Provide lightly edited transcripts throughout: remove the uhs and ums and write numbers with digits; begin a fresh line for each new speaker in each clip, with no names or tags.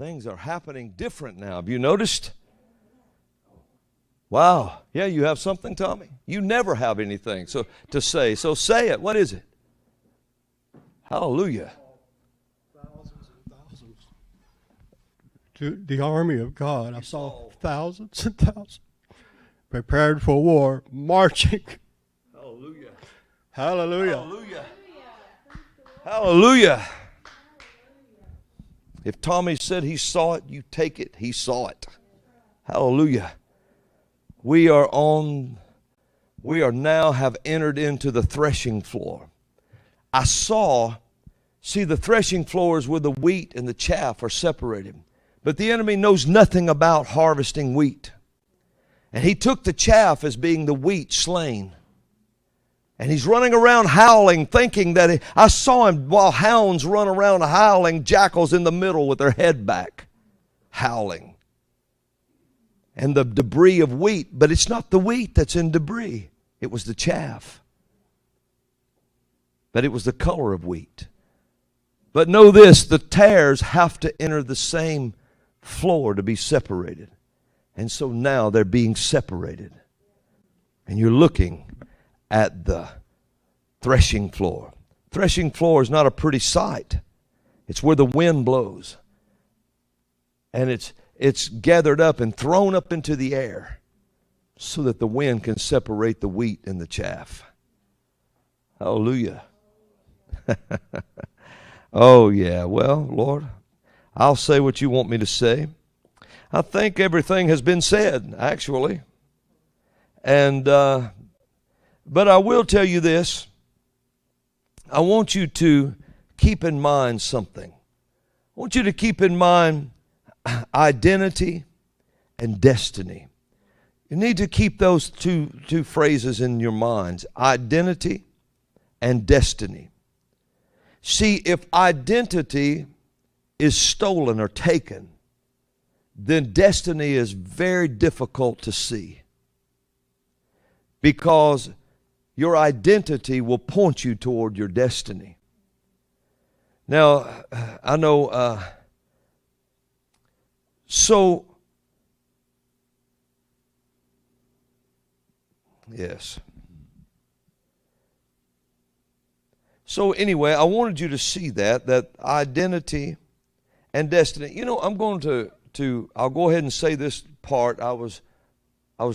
Things are happening different now. Have you noticed? Wow. Yeah, you have something, Tommy? You never have anything to say. So say it. What is it? Hallelujah.
Thousands and thousands. To the army of God. I saw thousands and thousands prepared for war, marching.
Hallelujah.
Hallelujah.
Hallelujah. Hallelujah. If Tommy said he saw it, you take it. He saw it. Hallelujah. We are now have entered into the threshing floor. See, the threshing floor is where the wheat and the chaff are separated. But the enemy knows nothing about harvesting wheat. And he took the chaff as being the wheat slain. And he's running around howling, thinking that I saw him while hounds run around howling, jackals in the middle with their head back, howling. And the debris of wheat, but it's not the wheat that's in debris. It was the chaff. But it was the color of wheat. But know this, the tares have to enter the same floor to be separated. And so now they're being separated. And you're looking at the threshing floor. Threshing floor is not a pretty sight. It's where the wind blows. And it's gathered up and thrown up into the air so that the wind can separate the wheat and the chaff. Hallelujah. Oh, yeah. Well, Lord, I'll say what you want me to say. I think everything has been said, actually. And but I will tell you this. I want you to keep in mind something. I want you to keep in mind identity and destiny. You need to keep those two phrases in your minds. Identity and destiny. See, if identity is stolen or taken, then destiny is very difficult to see. Because your identity will point you toward your destiny. Now, I know, yes. So anyway, I wanted you to see that identity and destiny. You know, I'm going to I'll go ahead and say this part. I was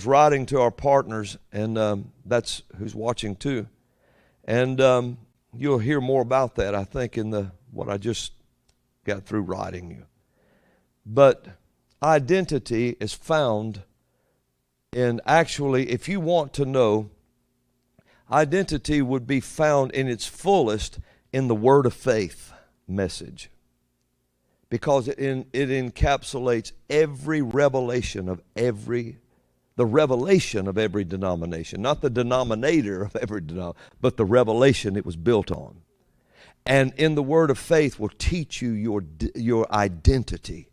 writing to our partners, and that's who's watching too. And you'll hear more about that, I think, in what I just got through writing you. But identity is found in, actually, if you want to know, identity would be found in its fullest in the Word of Faith message. Because it encapsulates every revelation of the revelation of every denomination. Not the denominator of every denomination, but the revelation it was built on. And in the Word of Faith will teach you your identity.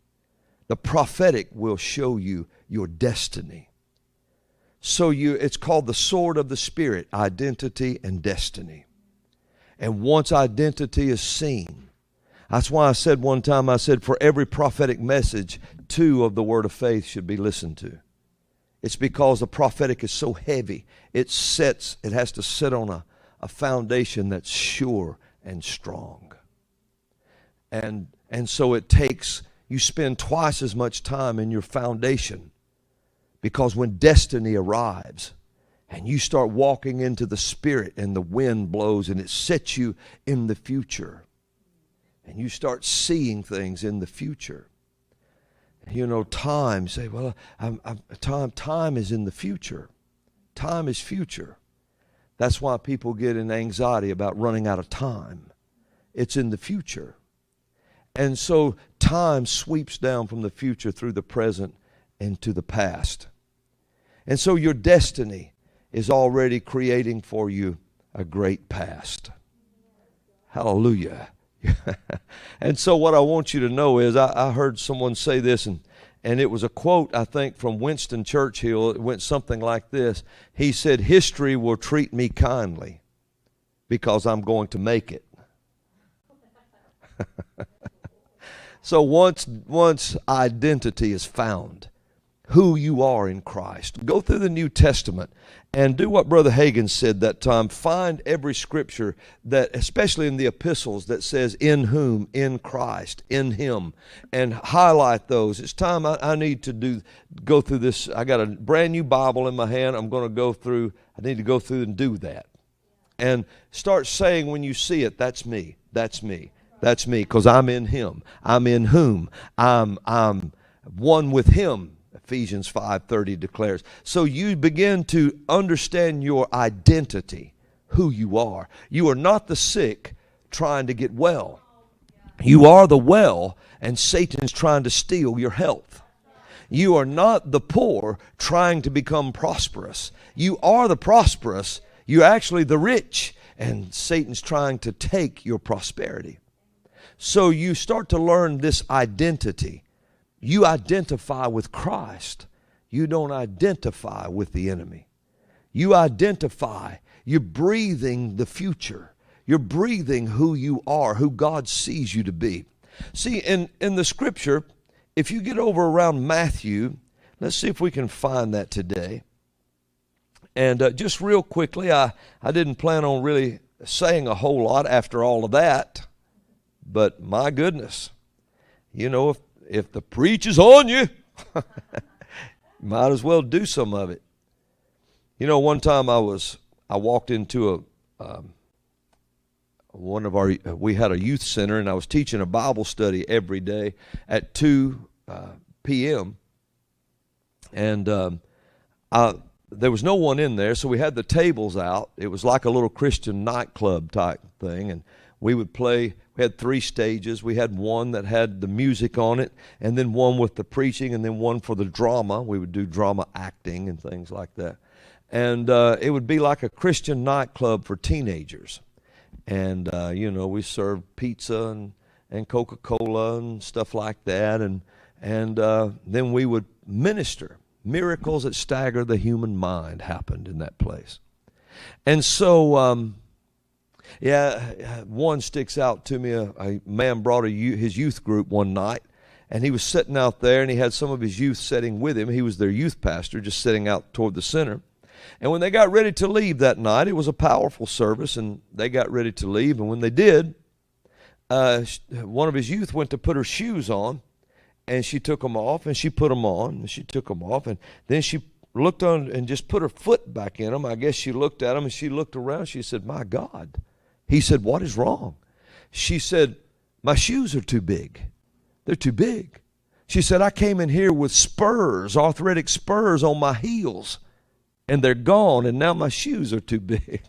The prophetic will show you your destiny. So it's called the sword of the Spirit, identity and destiny. And once identity is seen, that's why I said one time, I said for every prophetic message, 2 of the Word of Faith should be listened to. It's because the prophetic is so heavy. It has to sit on a foundation that's sure and strong. And so it takes, you spend twice as much time in your foundation. Because when destiny arrives and you start walking into the Spirit and the wind blows and it sets you in the future and you start seeing things in the future. You know, time, say, well, time is in the future. Time is future. That's why people get in anxiety about running out of time. It's in the future. And so time sweeps down from the future through the present into the past. And so your destiny is already creating for you a great past. Hallelujah. And so what I want you to know is I heard someone say this, and it was a quote, I think, from Winston Churchill. It went something like this. He said, "History will treat me kindly because I'm going to make it." So once identity is found, who you are in Christ, go through the New Testament and do what Brother Hagin said that time. Find every scripture that, especially in the epistles, that says in whom, in Christ, in Him, and highlight those. It's time I need to go through this. I got a brand new Bible in my hand. I need to go through and do that. And start saying when you see it, that's me, that's me, that's me, because I'm in Him. I'm in whom. I'm one with Him. Ephesians 5:30 declares. So you begin to understand your identity, who you are. You are not the sick trying to get well. You are the well, and Satan's trying to steal your health. You are not the poor trying to become prosperous. You are the prosperous. You're actually the rich, and Satan's trying to take your prosperity. So you start to learn this identity. You identify with Christ. You don't identify with the enemy. You identify. You're breathing the future. You're breathing who you are, who God sees you to be. See, in the scripture, if you get over around Matthew, let's see if we can find that today. And just real quickly, I didn't plan on really saying a whole lot after all of that, but my goodness, you know, if the preach is on you, might as well do some of it. You know, one time I walked into we had a youth center, and I was teaching a Bible study every day at 2 p.m. And there was no one in there, so we had the tables out. It was like a little Christian nightclub type thing, and we would play. We had 3 stages. We had one that had the music on it, and then one with the preaching, and then one for the drama. We would do drama acting and things like that. And it would be like a Christian nightclub for teenagers. And, you know, we served pizza and Coca-Cola and stuff like that. And then we would minister. Miracles that stagger the human mind happened in that place. And so... one sticks out to me. A man brought his youth group one night, and he was sitting out there, and he had some of his youth sitting with him. He was their youth pastor, just sitting out toward the center. And when they got ready to leave that night, it was a powerful service, and they got ready to leave. And when they did, one of his youth went to put her shoes on, and she took them off, and she put them on, and she took them off, and then she looked on and just put her foot back in them. I guess she looked at them, and she looked around. She said, "My God." He said, "What is wrong?" She said, "My shoes are too big. They're too big." She said, "I came in here with spurs, arthritic spurs on my heels, and they're gone, and now my shoes are too big."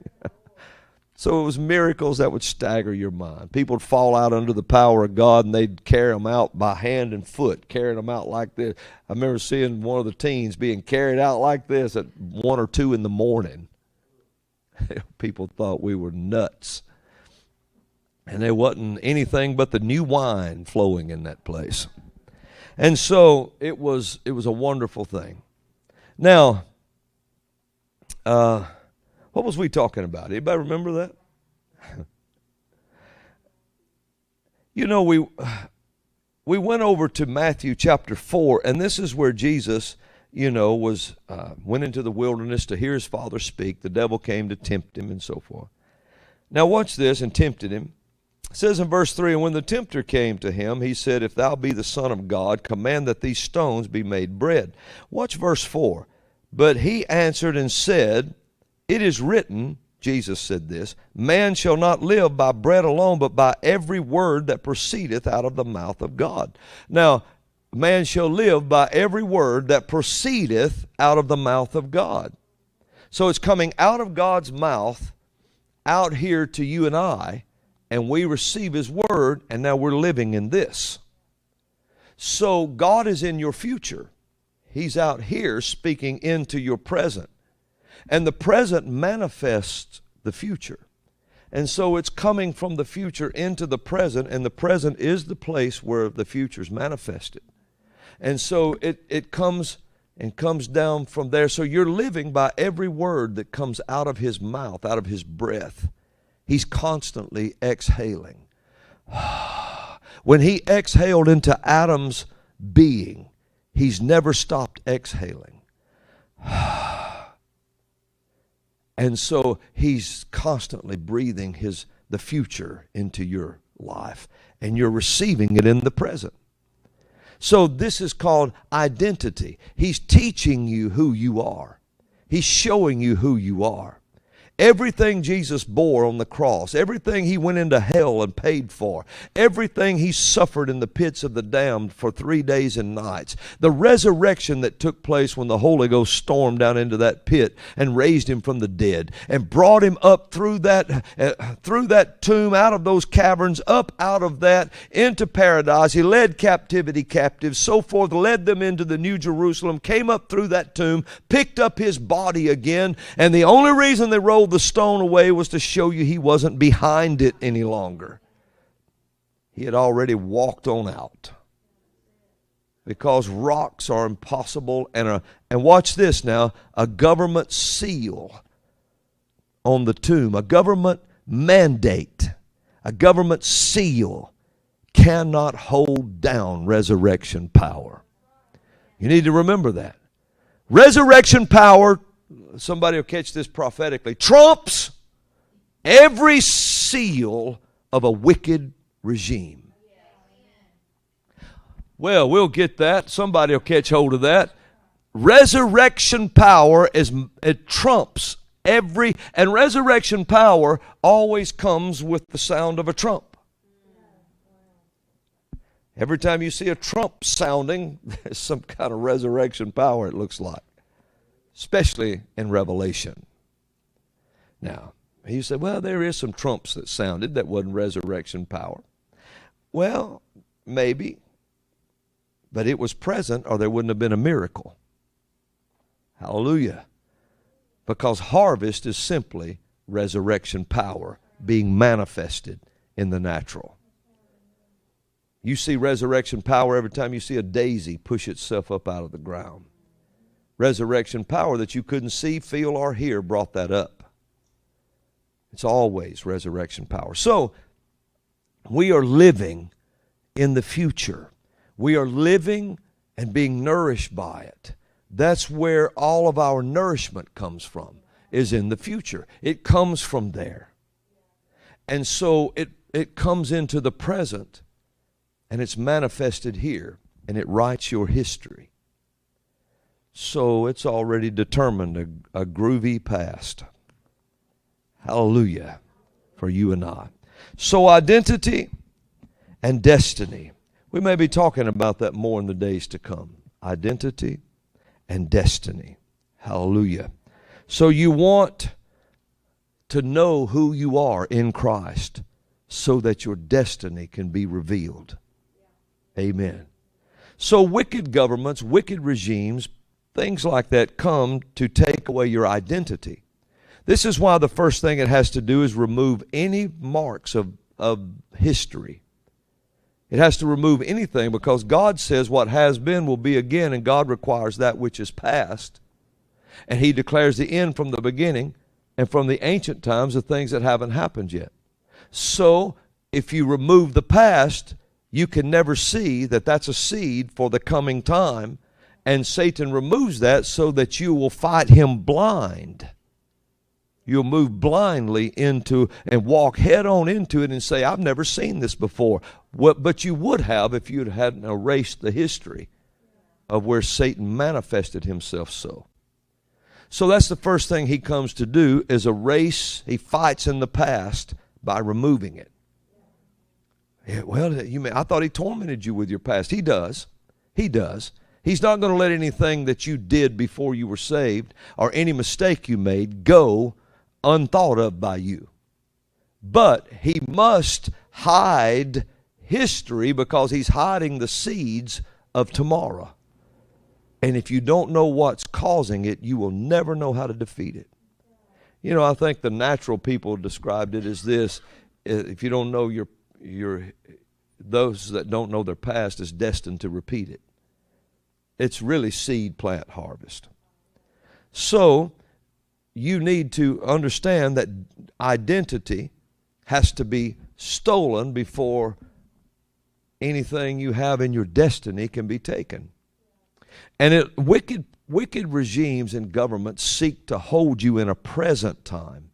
So it was miracles that would stagger your mind. People would fall out under the power of God, and they'd carry them out by hand and foot, carrying them out like this. I remember seeing one of the teens being carried out like this at 1 or 2 in the morning. People thought we were nuts. And there wasn't anything but the new wine flowing in that place. And so it was a wonderful thing. Now, what was we talking about? Anybody remember that? You know, we went over to Matthew chapter 4, and this is where Jesus, you know, went into the wilderness to hear his Father speak. The devil came to tempt him and so forth. Now watch this, and tempted him. It says in verse 3, "And when the tempter came to him, he said, If thou be the Son of God, command that these stones be made bread." Watch verse 4. "But he answered and said, It is written," Jesus said this, "Man shall not live by bread alone, but by every word that proceedeth out of the mouth of God." Now, man shall live by every word that proceedeth out of the mouth of God. So it's coming out of God's mouth out here to you and I, and we receive his word, and now we're living in this. So God is in your future. He's out here speaking into your present. And the present manifests the future. And so it's coming from the future into the present, and the present is the place where the future is manifested. And so it comes and comes down from there. So you're living by every word that comes out of his mouth, out of his breath. He's constantly exhaling. When he exhaled into Adam's being, he's never stopped exhaling. And so he's constantly breathing the future into your life, and you're receiving it in the present. So this is called identity. He's teaching you who you are. He's showing you who you are. Everything Jesus bore on the cross, everything he went into hell and paid for, everything he suffered in the pits of the damned for 3 days and nights, the resurrection that took place when the Holy Ghost stormed down into that pit and raised him from the dead and brought him up through that tomb, out of those caverns, up out of that into paradise. He led captivity captives, so forth, led them into the New Jerusalem, came up through that tomb, picked up his body again, and the only reason they rolled the stone away was to show you he wasn't behind it any longer. He had already walked on out. Because rocks are impossible, and watch this now, a government seal on the tomb, a government mandate, a government seal cannot hold down resurrection power. You need to remember that. Resurrection power, somebody will catch this prophetically, trumps every seal of a wicked regime. Well, we'll get that. Somebody will catch hold of that. Resurrection power it trumps every, and resurrection power always comes with the sound of a trump. Every time you see a trump sounding, there's some kind of resurrection power, it looks like. Especially in Revelation. Now, you say, well, there is some trumps that sounded that wasn't resurrection power. Well, maybe. But it was present, or there wouldn't have been a miracle. Hallelujah. Because harvest is simply resurrection power being manifested in the natural. You see resurrection power every time you see a daisy push itself up out of the ground. Resurrection power that you couldn't see, feel, or hear brought that up. It's always resurrection power. So, we are living in the future. We are living and being nourished by it. That's where all of our nourishment comes from, is in the future. It comes from there. And so it comes into the present, and it's manifested here, and it writes your history. So it's already determined a groovy past. Hallelujah for you and I. So identity and destiny. We may be talking about that more in the days to come. Identity and destiny. Hallelujah. So you want to know who you are in Christ so that your destiny can be revealed. Amen. So wicked governments, wicked regimes, things like that come to take away your identity. This is why the first thing it has to do is remove any marks of history. It has to remove anything, because God says what has been will be again, and God requires that which is past. And He declares the end from the beginning, and from the ancient times of things that haven't happened yet. So if you remove the past, you can never see that that's a seed for the coming time. And Satan removes that so that you will fight him blind. You'll move blindly into and walk head on into it and say, I've never seen this before. But you would have if you hadn't erased the history of where Satan manifested himself so. So that's the first thing he comes to do, is erase. He fights in the past by removing it. Yeah, well, I thought he tormented you with your past. He does. He does. He's not going to let anything that you did before you were saved or any mistake you made go unthought of by you. But he must hide history, because he's hiding the seeds of tomorrow. And if you don't know what's causing it, you will never know how to defeat it. You know, I think the natural people described it as this: if you don't know those that don't know their past is destined to repeat it. It's really seed, plant, harvest. So you need to understand that identity has to be stolen before anything you have in your destiny can be taken. And wicked regimes and governments seek to hold you in a present time.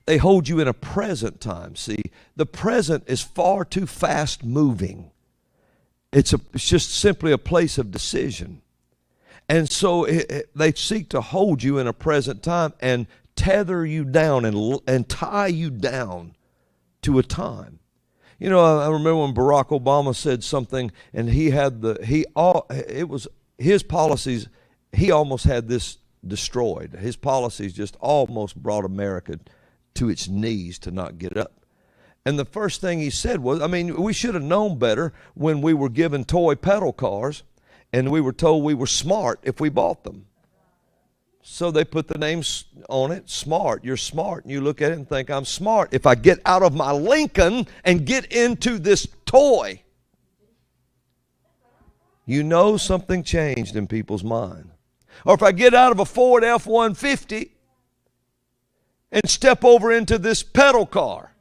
They hold you in a present time. See, the present is far too fast moving. It's just simply a place of decision. And so they seek to hold you in a present time and tether you down and tie you down to a time. You know, I remember when Barack Obama said something, and it was his policies. He almost had this destroyed. His policies just almost brought America to its knees to not get up. And the first thing he said was, I mean, we should have known better when we were given toy pedal cars and we were told we were smart if we bought them. So they put the name on it, smart. You're smart. And you look at it and think, I'm smart if I get out of my Lincoln and get into this toy. You know something changed in people's mind. Or if I get out of a Ford F-150 and step over into this pedal car.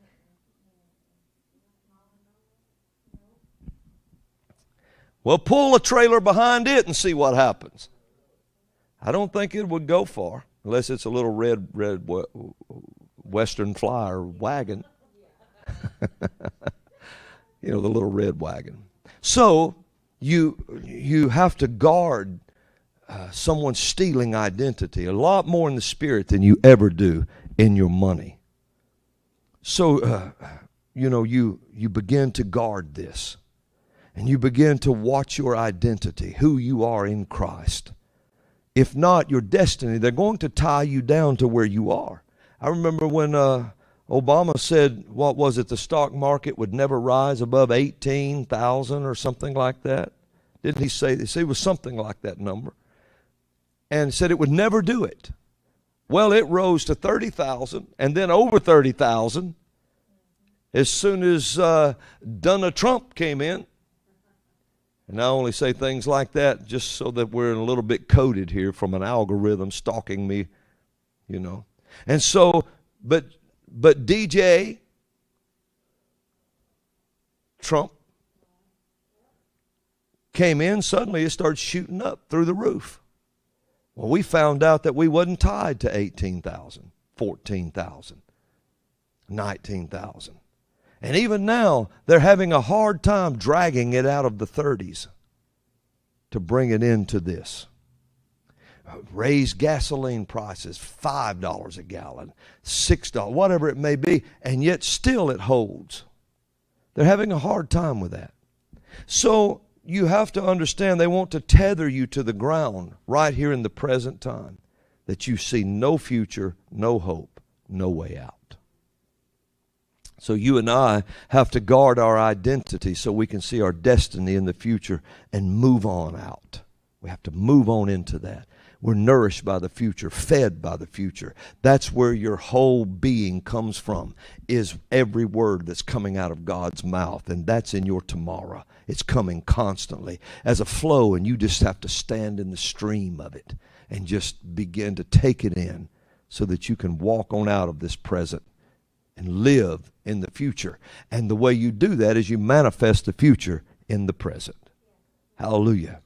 Well, pull a trailer behind it and see what happens. I don't think it would go far unless it's a little red Western Flyer wagon. You know, the little red wagon. So you have to guard someone stealing identity a lot more in the spirit than you ever do in your money. So, you begin to guard this. And you begin to watch your identity, who you are in Christ. If not, your destiny, they're going to tie you down to where you are. I remember when Obama said, what was it, the stock market would never rise above 18,000 or something like that. Didn't he say this? It was something like that number. And said it would never do it. Well, it rose to 30,000 and then over 30,000 as soon as Donald Trump came in. And I only say things like that just so that we're a little bit coded here from an algorithm stalking me, you know. And so, but DJ Trump came in, suddenly it started shooting up through the roof. Well, we found out that we wasn't tied to 18,000, 14,000, 19,000. And even now, they're having a hard time dragging it out of the 30s to bring it into this. Raise gasoline prices, $5 a gallon, $6, whatever it may be, and yet still it holds. They're having a hard time with that. So you have to understand they want to tether you to the ground right here in the present time, that you see no future, no hope, no way out. So you and I have to guard our identity so we can see our destiny in the future and move on out. We have to move on into that. We're nourished by the future, fed by the future. That's where your whole being comes from, is every word that's coming out of God's mouth, and that's in your tomorrow. It's coming constantly as a flow, and you just have to stand in the stream of it and just begin to take it in so that you can walk on out of this present and live in the future. And the way you do that is you manifest the future in the present. Hallelujah.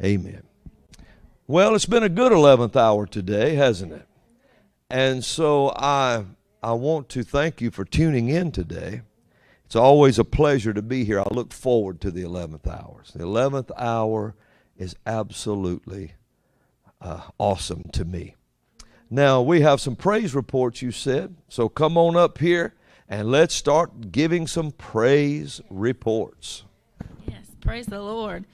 Amen. Well, it's been a good 11th hour today, hasn't it? And so I want to thank you for tuning in today. It's always a pleasure to be here. I look forward to the 11th hours. The 11th hour is absolutely awesome to me. Now, we have some praise reports, you said. So come on up here and let's start giving some praise reports.
Yes, praise the Lord.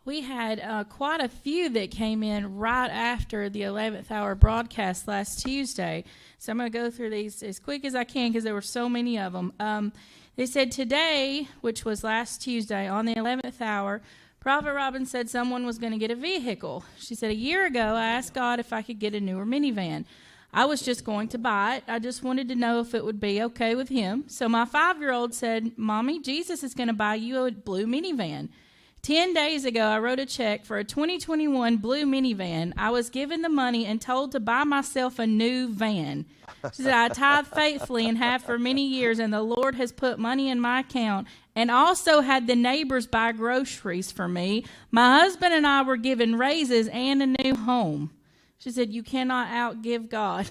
We had quite a few that came in right after the 11th hour broadcast last Tuesday. So I'm going to go through these as quick as I can because there were so many of them. They said today, which was last Tuesday, on the 11th hour, Prophet Robin said someone was going to get a vehicle. She said, a year ago, I asked God if I could get a newer minivan. I was just going to buy it. I just wanted to know if it would be okay with him. So my 5-year-old said, Mommy, Jesus is going to buy you a blue minivan. 10 days ago, I wrote a check for a 2021 blue minivan. I was given the money and told to buy myself a new van. She said, I tithe faithfully and have for many years, and the Lord has put money in my account and also had the neighbors buy groceries for me. My husband and I were given raises and a new home. She said, you cannot outgive God.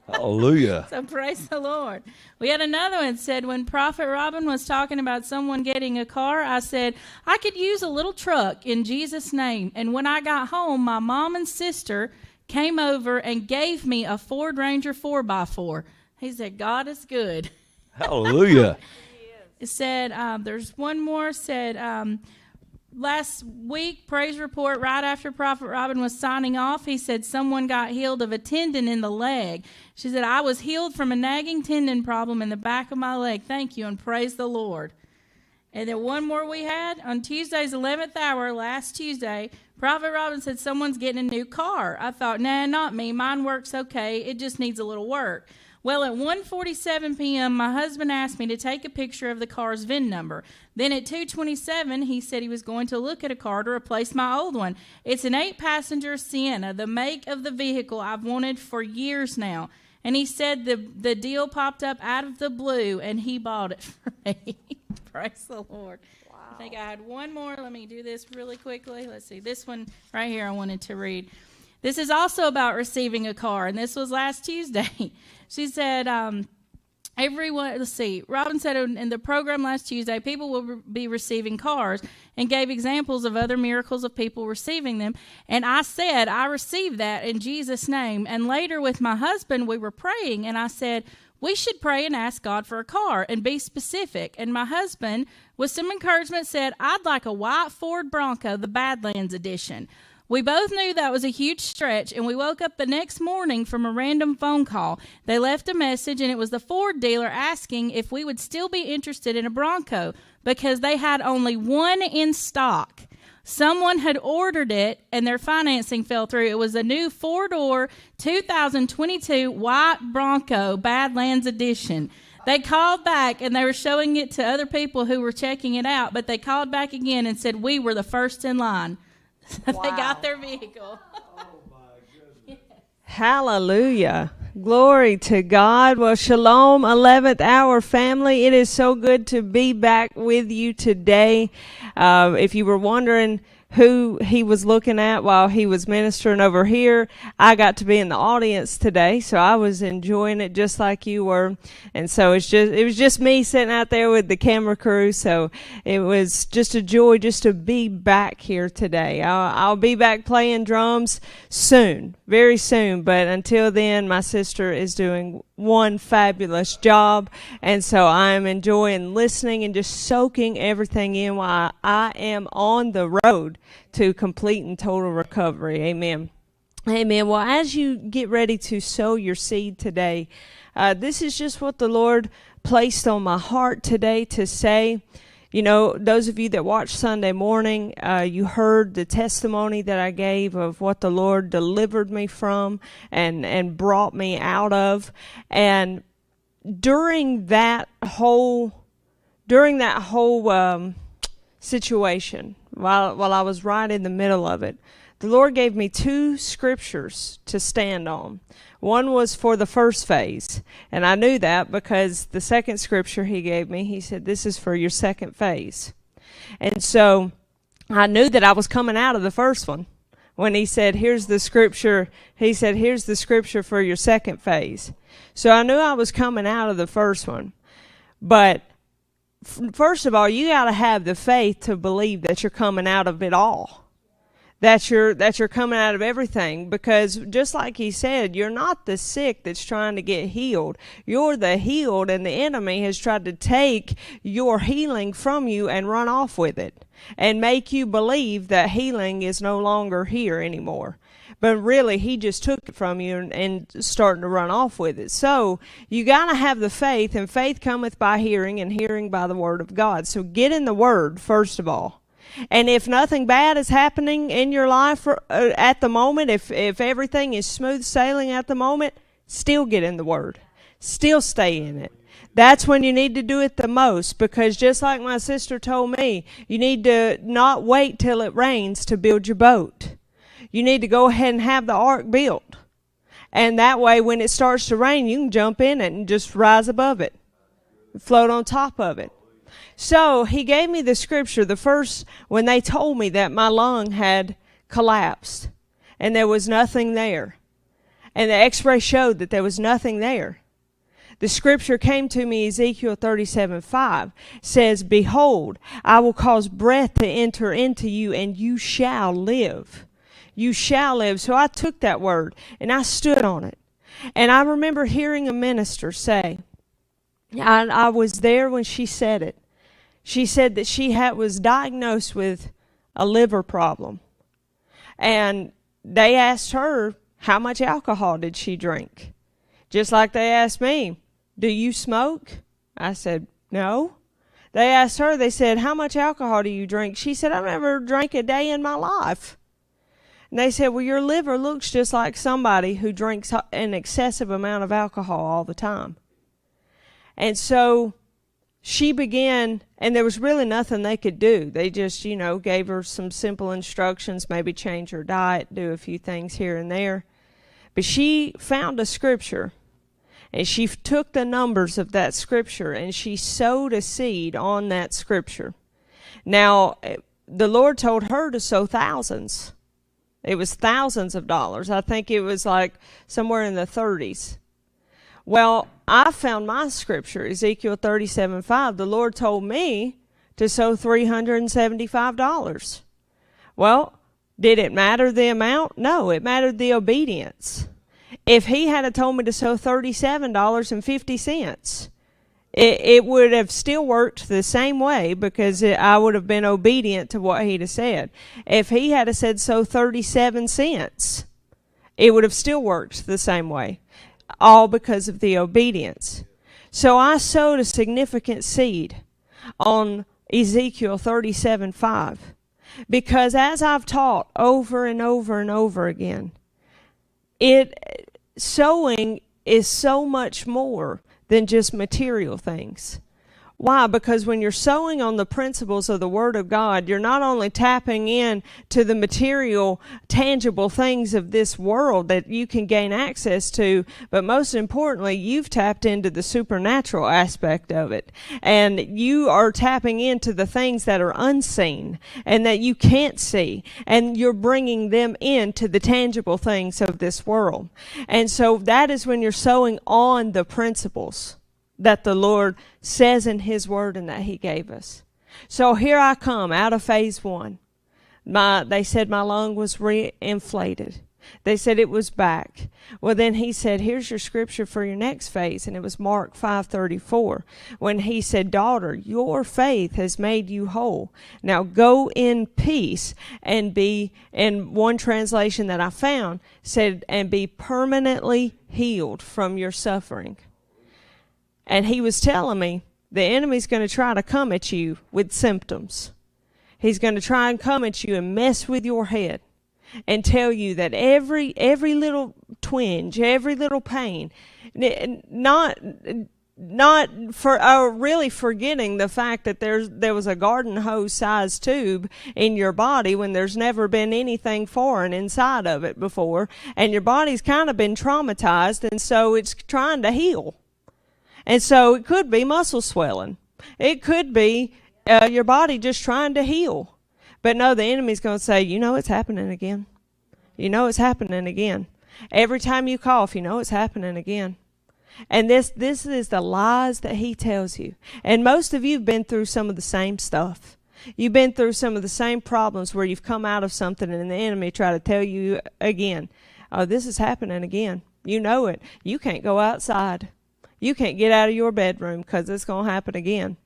Hallelujah.
So praise the Lord. We had another one that said, when Prophet Robin was talking about someone getting a car, I said, I could use a little truck in Jesus' name. And when I got home, my mom and sister came over and gave me a Ford Ranger 4x4. He said, God is good.
Hallelujah.
It said, there's one more, said, last week, praise report, right after Prophet Robin was signing off, he said someone got healed of a tendon in the leg. She said, I was healed from a nagging tendon problem in the back of my leg. Thank you, and praise the Lord. And then one more we had on Tuesday's 11th hour, last Tuesday, Prophet Robin said someone's getting a new car. I thought, nah, not me. Mine works okay. It just needs a little work. Well, at 1:47 p.m., my husband asked me to take a picture of the car's VIN number. Then at 2:27, he said he was going to look at a car to replace my old one. It's an 8-passenger Sienna, the make of the vehicle I've wanted for years now. And he said the deal popped up out of the blue, and he bought it for me. Praise the Lord. Wow. I think I had one more. Let me do this really quickly. Let's see. This one right here I wanted to read. This is also about receiving a car, and this was last Tuesday. She said, let's see, Robin said in the program last Tuesday, people will be receiving cars, and gave examples of other miracles of people receiving them. And I said, I received that in Jesus' name. And later with my husband, we were praying, and I said, we should pray and ask God for a car and be specific. And my husband, with some encouragement, said, I'd like a white Ford Bronco, the Badlands edition. We both knew that was a huge stretch, and we woke up the next morning from a random phone call. They left a message, and it was the Ford dealer asking if we would still be interested in a Bronco because they had only one in stock. Someone had ordered it, and their financing fell through. It was a new four-door 2022 white Bronco Badlands Edition. They called back, and they were showing it to other people who were checking it out, but they called back again and said we were the first in line. Wow. They got their vehicle. Oh, my goodness.
Hallelujah. Glory to God. Well, shalom, 11th hour family. It is so good to be back with you today. If you were wondering who he was looking at while he was ministering over here, I got to be in the audience today, so I was enjoying it just like you were. And so it was just me sitting out there with the camera crew, so it was just a joy just to be back here today. I'll be back playing drums soon, very soon, but until then, my sister is doing one fabulous job, and so I'm enjoying listening and just soaking everything in while I am on the road to complete and total recovery. Amen. Amen. Well, as you get ready to sow your seed today, this is just what the Lord placed on my heart today to say. You know, those of you that watched Sunday morning, you heard the testimony that I gave of what the Lord delivered me from and brought me out of. And during that whole situation, while I was right in the middle of it, the Lord gave me two scriptures to stand on. One was for the first phase, and I knew that because the second scripture he gave me, he said, this is for your second phase. And so I knew that I was coming out of the first one. When he said, here's the scripture, he said, here's the scripture for your second phase. So I knew I was coming out of the first one. But first of all, you got to have the faith to believe that you're coming out of it all. That you're coming out of everything, because just like he said, you're not the sick that's trying to get healed. You're the healed, and the enemy has tried to take your healing from you and run off with it and make you believe that healing is no longer here anymore. But really, he just took it from you and starting to run off with it. So you got to have the faith, and faith cometh by hearing, and hearing by the word of God. So get in the word, first of all. And if nothing bad is happening in your life at the moment, if everything is smooth sailing at the moment, still get in the word. Still stay in it. That's when you need to do it the most, because just like my sister told me, you need to not wait till it rains to build your boat. You need to go ahead and have the ark built. And that way, when it starts to rain, you can jump in it and just rise above it, float on top of it. So he gave me the scripture, the first, when they told me that my lung had collapsed and there was nothing there. And the x-ray showed that there was nothing there. The scripture came to me, Ezekiel 37:5, says, "Behold, I will cause breath to enter into you, and you shall live." You shall live. So I took that word, and I stood on it. And I remember hearing a minister say, I was there when she said it. She said that she was diagnosed with a liver problem. And they asked her, how much alcohol did she drink? Just like they asked me, do you smoke? I said, no. They asked her, they said, how much alcohol do you drink? She said, I've never drank a day in my life. And they said, well, your liver looks just like somebody who drinks an excessive amount of alcohol all the time. And so she began, and there was really nothing they could do. They just, gave her some simple instructions, maybe change her diet, do a few things here and there. But she found a scripture, and she took the numbers of that scripture, and she sowed a seed on that scripture. Now, the Lord told her to sow thousands. It was thousands of dollars. I think it was like somewhere in the 30s. Well, I found my scripture, Ezekiel 37:5. The Lord told me to sow $375. Well, did it matter the amount? No, it mattered the obedience. If he had told me to sow $37.50, it would have still worked the same way, because I would have been obedient to what he'd have said. If he had said sow 37 cents, it would have still worked the same way, all because of the obedience. So I sowed a significant seed on Ezekiel 37:5, because as I've taught over and over and over again, sowing is so much more than just material things. Why? Because when you're sowing on the principles of the Word of God, you're not only tapping in to the material, tangible things of this world that you can gain access to, but most importantly, you've tapped into the supernatural aspect of it. And you are tapping into the things that are unseen and that you can't see. And you're bringing them into the tangible things of this world. And so that is when you're sowing on the principles that the Lord says in His Word and that He gave us. So here I come out of phase 1. They said my lung was reinflated. They said it was back. Well, then He said, here's your scripture for your next phase. And it was Mark 5:34, when He said, daughter, your faith has made you whole. Now go in peace and be, in one translation that I found, said, and be permanently healed from your suffering. And He was telling me, the enemy's going to try to come at you with symptoms. He's going to try and come at you and mess with your head and tell you that every little twinge, every little pain, not for really forgetting the fact that there was a garden hose sized tube in your body when there's never been anything foreign inside of it before, and your body's kind of been traumatized, and so it's trying to heal. And so it could be muscle swelling. It could be your body just trying to heal. But no, the enemy's going to say, it's happening again. It's happening again. Every time you cough, it's happening again. And this is the lies that he tells you. And most of you have been through some of the same stuff. You've been through some of the same problems where you've come out of something and the enemy try to tell you again, oh, this is happening again. You know it. You can't go outside. You can't get out of your bedroom because it's going to happen again.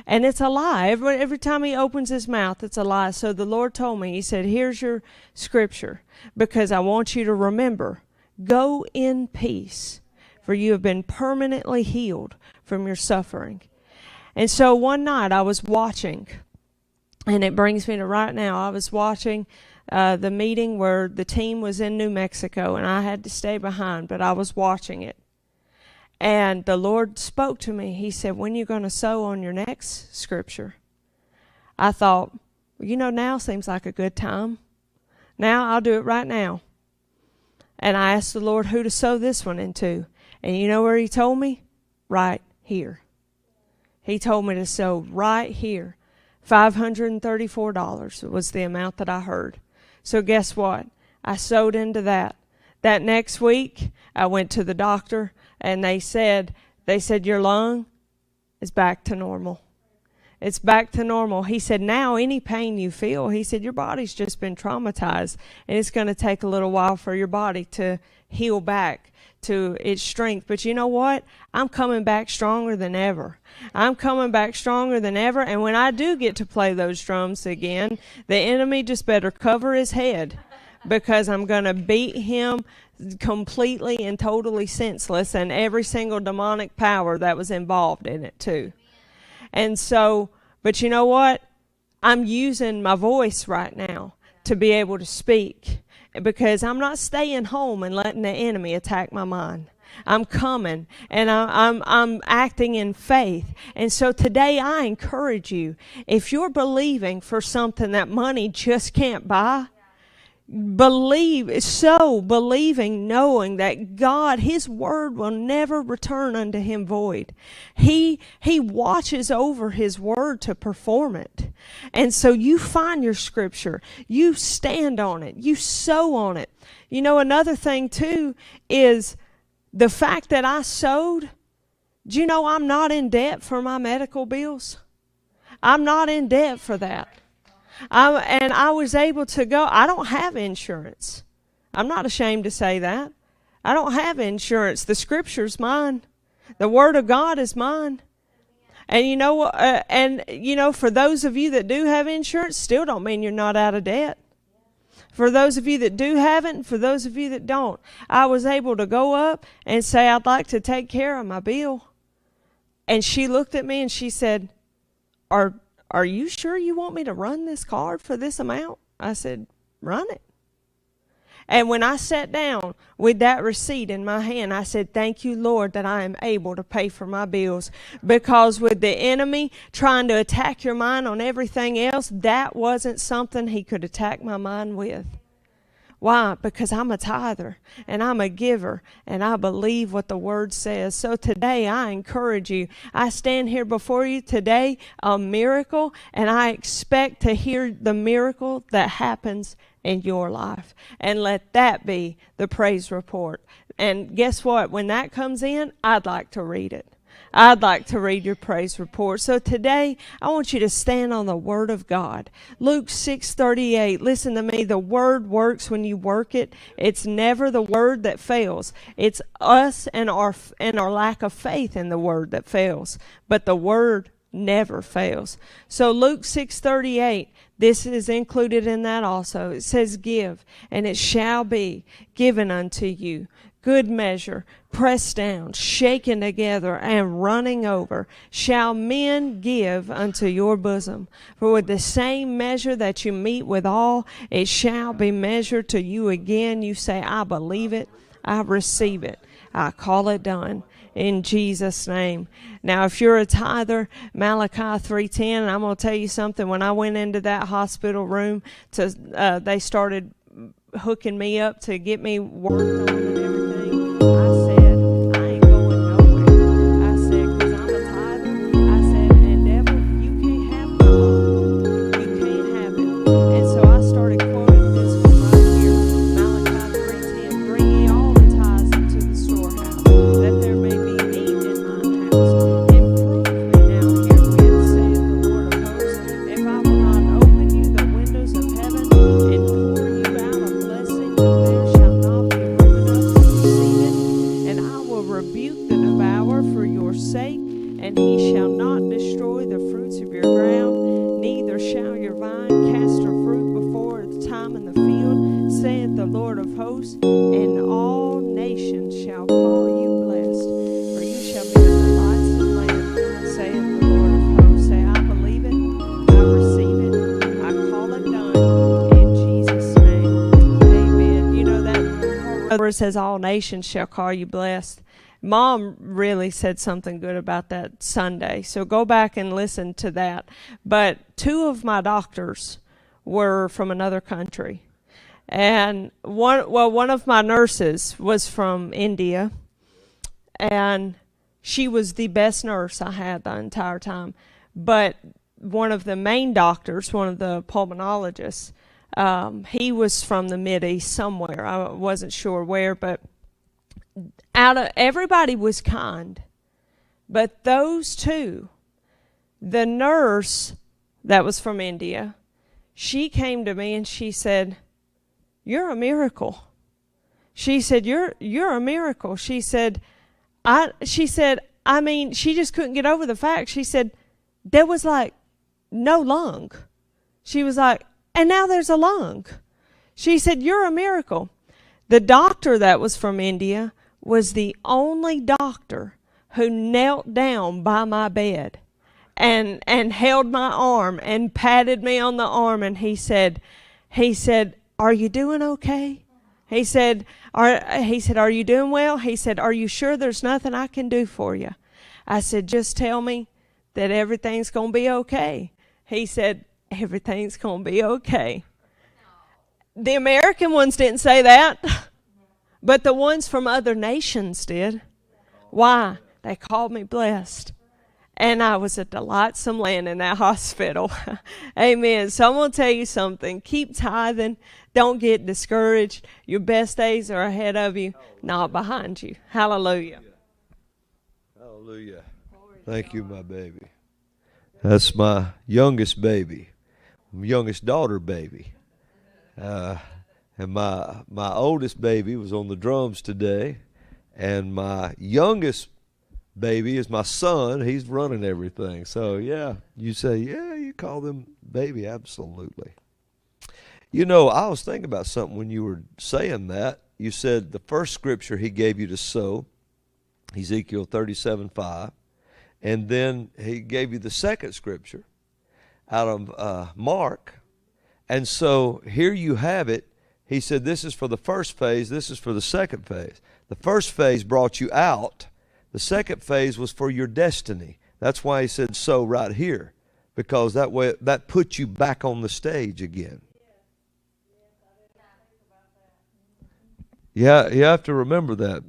And it's a lie. Every time he opens his mouth, it's a lie. So the Lord told me, He said, here's your scripture, because I want you to remember, go in peace, for you have been permanently healed from your suffering. And so one night I was watching, and it brings me to right now, I was watching the meeting where the team was in New Mexico, and I had to stay behind, but I was watching it. And the Lord spoke to me. He said, when are you going to sow on your next scripture? I thought, now seems like a good time. Now I'll do it right now. And I asked the Lord who to sow this one into. And you know where he told me? Right here. He told me to sow right here. $534 was the amount that I heard. So guess what? I sowed into that. That next week, I went to the doctor, and they said your lung is back to normal. It's back to normal. He said, now any pain you feel, he said, your body's just been traumatized, and it's going to take a little while for your body to heal back to its strength. But you know what? I'm coming back stronger than ever. I'm coming back stronger than ever. And when I do get to play those drums again, the enemy just better cover his head, because I'm going to beat him completely and totally senseless, and every single demonic power that was involved in it too. And so, but you know what? I'm using my voice right now to be able to speak, because I'm not staying home and letting the enemy attack my mind. I'm coming, and I'm acting in faith. And so today I encourage you, if you're believing for something that money just can't buy, believing, knowing that God, his word will never return unto him void. He watches over his word to perform it. And so you find your scripture, you stand on it, you sow on it. Another thing too is the fact that I sowed. Do you know I'm not in debt for my medical bills? I'm not in debt for that. And I was able to go. I don't have insurance. I'm not ashamed to say that. I don't have insurance. The scripture's mine. The word of God is mine. And for those of you that do have insurance, still don't mean you're not out of debt. For those of you that do have it, and for those of you that don't, I was able to go up and say, I'd like to take care of my bill. And she looked at me and she said, Are you sure you want me to run this card for this amount? I said, run it. And when I sat down with that receipt in my hand, I said, thank you, Lord, that I am able to pay for my bills. Because with the enemy trying to attack your mind on everything else, that wasn't something he could attack my mind with. Why? Because I'm a tither and I'm a giver and I believe what the word says. So today I encourage you. I stand here before you today, a miracle, and I expect to hear the miracle that happens in your life. And let that be the praise report. And guess what? When that comes in, I'd like to read it. I'd like to read your praise report. So today, I want you to stand on the Word of God. Luke 6:38. Listen to me. The Word works when you work it. It's never the Word that fails. It's us and our lack of faith in the Word that fails. But the Word never fails. So Luke 6:38. This is included in that also. It says, give, and it shall be given unto you. Good measure, pressed down, shaken together, and running over, shall men give unto your bosom. For with the same measure that you meet withal, it shall be measured to you again. You say, I believe it, I receive it, I call it done. In Jesus' name. Now, if you're a tither, Malachi 3:10, and I'm going to tell you something. When I went into that hospital room, they started hooking me up to get me worked on and everything. I said, I ain't going nowhere. I said, because I'm a tither. I said, and devil, you can't have my love. You can't have it. And so I started quoting this one right here, Malachi 3:10, bring ye all the tithes into the storehouse, that there may be meat in mine house. And prove me now herewith, saith the Lord of hosts, if I will not open you the windows of heaven and pour you out a blessing that there shall not be room enough says all nations shall call you blessed. Mom really said something good about that Sunday, so go back and listen to that. But 2 of my doctors were from another country. And one of my nurses was from India, and she was the best nurse I had the entire time. But one of the main doctors, one of the pulmonologists, he was from the Mideast somewhere. I wasn't sure where, but everybody was kind. But those 2, the nurse that was from India, she came to me and she said, "You're a miracle." She said, "You're a miracle." She said, I mean, she just couldn't get over the fact. She said, there was like no lung. She was like, and now there's a lung. She said, "You're a miracle." The doctor that was from India was the only doctor who knelt down by my bed and held my arm and patted me on the arm, and he said, "Are you doing okay?" He said, "Are you doing well?" He said, "Are you sure there's nothing I can do for you?" I said, "Just tell me that everything's going to be okay." He said, "Everything's going to be okay." The American ones didn't say that, but the ones from other nations did. Why? They called me blessed. And I was a delightsome land in that hospital. Amen. So I'm going to tell you something. Keep tithing. Don't get discouraged. Your best days are ahead of you, not behind you. Hallelujah.
Hallelujah. Thank you, my baby. That's my youngest baby, youngest daughter baby. And my oldest baby was on the drums today. And my youngest baby is my son. He's running everything. So, yeah, you say, yeah, you call them baby. Absolutely. You know, I was thinking about something when you were saying that. You said the first scripture he gave you to sow, Ezekiel 37:5. And then he gave you the second scripture out of Mark. And so here you have it. He said this is for the first phase. This is for the second phase. The first phase brought you out. The second phase was for your destiny. That's why he said so right here, because that way that puts you back on the stage again. Yeah, you have to remember that.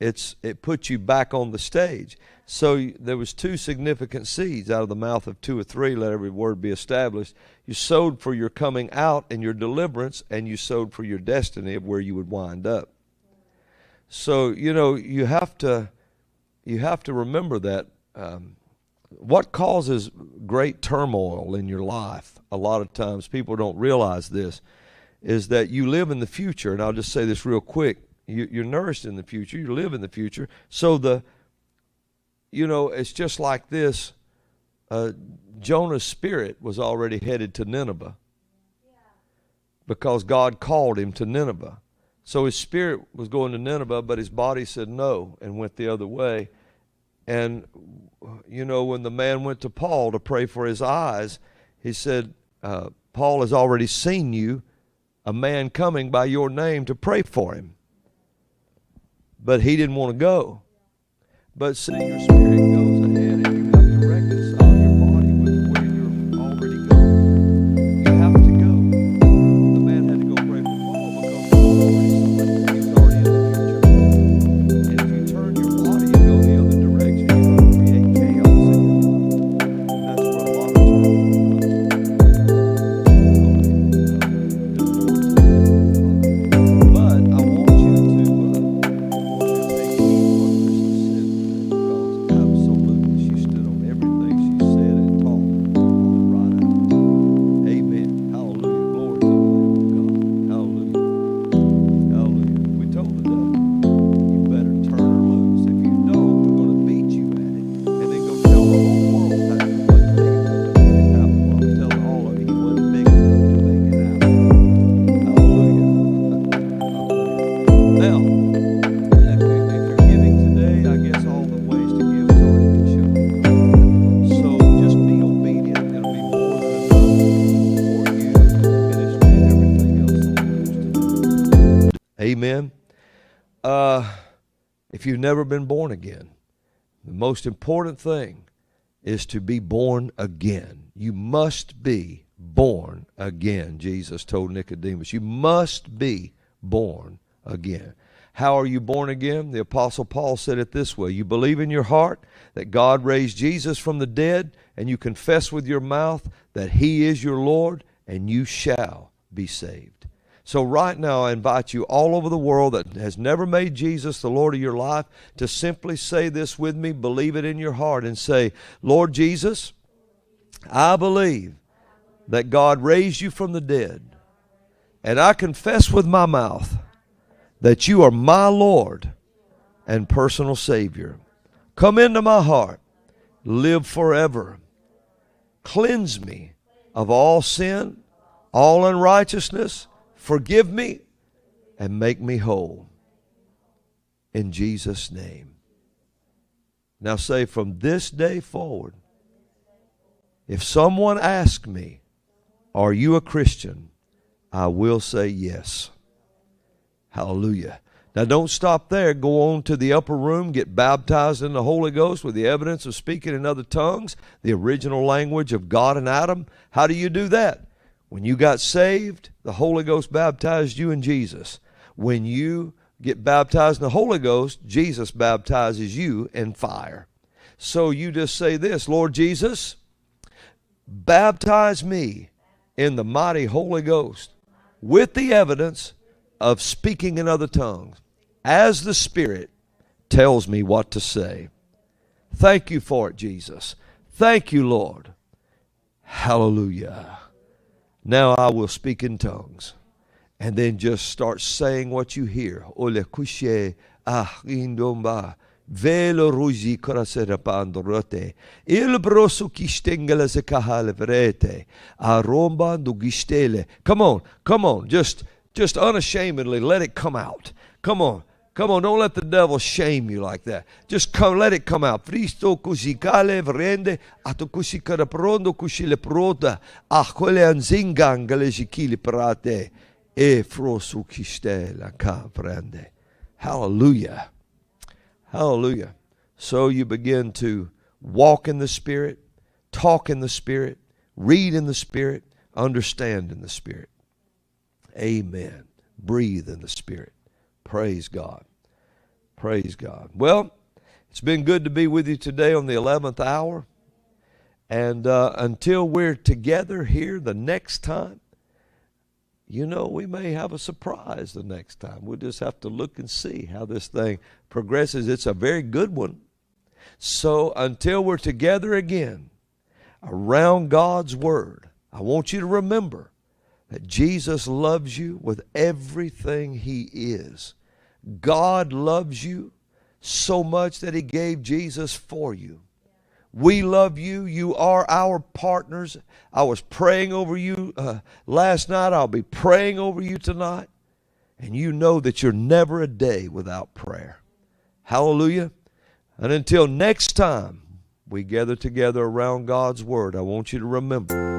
It puts you back on the stage. So there was 2 significant seeds out of the mouth of 2 or 3. Let every word be established. You sowed for your coming out and your deliverance, and you sowed for your destiny of where you would wind up. So, you know, you have to remember that what causes great turmoil in your life, a lot of times people don't realize this, is that you live in the future. And I'll just say this real quick. You're nourished in the future. You live in the future. So it's just like this. Jonah's spirit was already headed to Nineveh because God called him to Nineveh. So his spirit was going to Nineveh, but his body said no and went the other way. And, you know, when the man went to Paul to pray for his eyes, he said, Paul has already seen you, a man coming by your name to pray for him. But he didn't want to go. But see, your spirit goes ahead, and you have to reconcile your body with where you're already going. You have to go. The man had to go pray for Paul because he's already in the future. And if you turn your body and go the other direction, you're going to create chaos in your life. And that's where a lot of trouble comes. But I want you to take heed to what Krista said, because absolutely if you've never been born again, the most important thing is to be born again. You must be born again, Jesus told Nicodemus. You must be born again. How are you born again? The Apostle Paul said it this way: you believe in your heart that God raised Jesus from the dead, and you confess with your mouth that He is your Lord, and you shall be saved. So right now I invite you all over the world that has never made Jesus the Lord of your life to simply say this with me, believe it in your heart, and say, Lord Jesus, I believe that God raised you from the dead, and I confess with my mouth that you are my Lord and personal Savior. Come into my heart, live forever. Cleanse me of all sin, all unrighteousness. Forgive me and make me whole. In Jesus' name. Now say, from this day forward, if someone asks me, are you a Christian? I will say yes. Hallelujah. Now don't stop there. Go on to the upper room, get baptized in the Holy Ghost with the evidence of speaking in other tongues, the original language of God and Adam. How do you do that? When you got saved, the Holy Ghost baptized you in Jesus. When you get baptized in the Holy Ghost, Jesus baptizes you in fire. So you just say this, Lord Jesus, baptize me in the mighty Holy Ghost with the evidence of speaking in other tongues as the Spirit tells me what to say. Thank you for it, Jesus. Thank you, Lord. Hallelujah. Now I will speak in tongues. And then just start saying what you hear. Ole kushe indomba. Velo ruji korasera pandorote. Il brosu kistengela se kahale verete. Aromba du gistele. Come on. Just unashamedly let it come out. Come on. Don't let the devil shame you like that. Just let it come out. Fristo cusikale vrende, ato cusikara prondo kusile prota, quelle anzingangale jikili prate, e frosu kistela ka prende. Hallelujah. Hallelujah. So you begin to walk in the Spirit, talk in the Spirit, read in the Spirit, understand in the Spirit. Amen. Breathe in the Spirit. Praise God. Praise God. Well, it's been good to be with you today on the 11th hour. And until we're together here the next time, we may have a surprise the next time. We'll just have to look and see how this thing progresses. It's a very good one. So until we're together again around God's Word, I want you to remember that Jesus loves you with everything He is. God loves you so much that He gave Jesus for you. We love you. You are our partners. I was praying over you last night. I'll be praying over you tonight. And you know that you're never a day without prayer. Hallelujah. And until next time we gather together around God's Word, I want you to remember